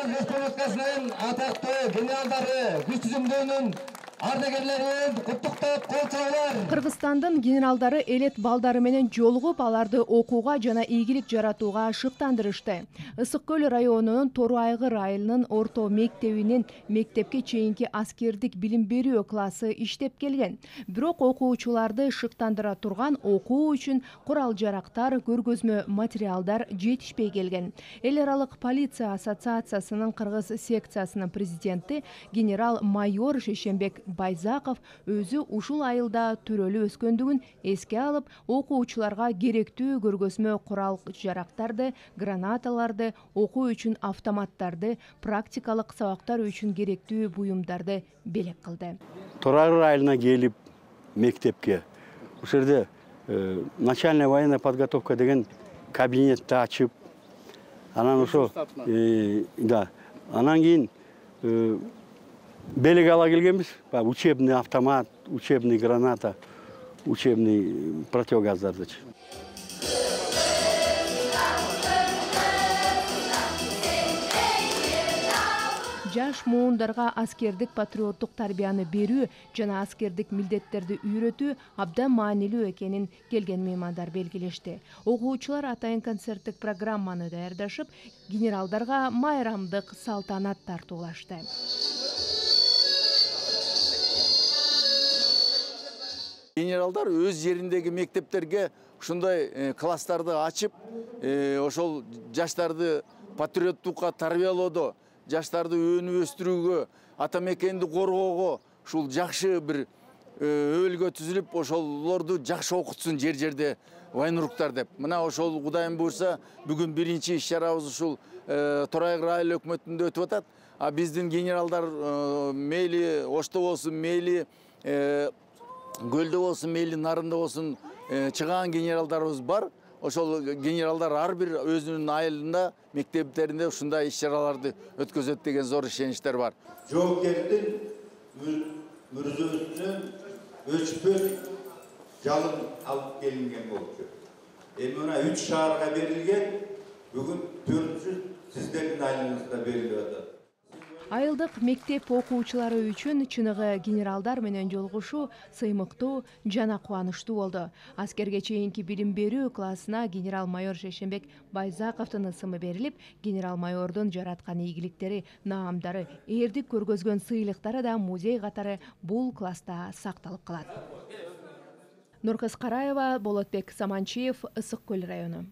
Кыргыз Республикасынын атактуу генералдары, күч түзүмдөрүнүн ардагерлерин куттуктап кол чабуулар. Кыргызстандын генералдары элет балдары менен жолугуп, аларды окууга жана ийгилик жаратууга шыктандырышты. Ысык көл районунун Тору Айгыр айылынын орто мектебинин мектепке чейинки аскердик билим берүү классы иштеп келген. Бирок окуучуларды шыктандыра турган окуу үчүн курал жарактар, көргөзмө материалдар жетишпей келген. Эл аралык полиция ассоциациясынын кыргыз секциясынын президенти генерал-майор Шешенбек Байзаков өзү ушул айылда төрөлүп өскөндүгүн эске алып, окуучуларга керектүү көргөзмө курал жарактарды, гранаталарды, окуу үчүн автоматтарды, практикалык сабактар үчүн керектүү буюмдарды белек кылды. Тору Айгыр айылына келип мектепке ушул жерде начальная военная подготовка деген кабинетти ачып, анан ошо анан кийин белек ала келгенбиз. Учебный автомат, учебный граната, учебный противогаздардычы. Жаш муундарга аскердик патриоттук тарбияны берүү жана аскердик милдеттерди үйрөтүү абдан маанилүү экенин келген меймандар белгилешти. Окуучулар атайын концерттик программаны даярдашып, генералдарга майрамдык салтанат тартуулашты. Генералдар өз жериндеги мектептерге ушундай класстарды ачып, ошол жаштарды патриоттукка тарбиялоодо, жаштарды өнүп өстүрүүгө, ата мекенди коргоого ушул жакшы бир өбөлгө түзүлүп, ошолорду жакшы окутсун жер-жерде военруктар деп. Мына ошол Кудайым буйрса, бүгүн биринчи иш-чарабыз ушул Тору Айгыр айыл өкмөтүндө өтүп атат. Биздин генералдар мейли Ошто болсун, мейли Көлдө болсун, мейли Нарында болсун, чыган генералдарыбыз бар. Ошол генералдар ар бир өзүнүн айылында, мектептеринде ушундай иш-чараларды өткөзөт деген зор ишеничтер бар. Жоокердин мүрзөсүнөн өчпөс жалын алып келинген болчу. Мына 3 шаарга берилген, бүгүн 4-сү сиздердин айылыңызда берилип атат. Айылдык мектеп окуучулары үчүн чыныгы генералдар менен жолугушуу сыймыктуу жана кубанычтуу болду. Аскерге чейинки билим берүү классына генерал-майор Шешенбек Байзаковдун ысымы берилип, генерал-майордун жараткан ийгиликтери, наамдары, эрдик көргөзгөн сыйлыктары да музей катары бул класста сакталып калат. Нуркыз Караева, Болотбек Саманчиев, Ысык көл району.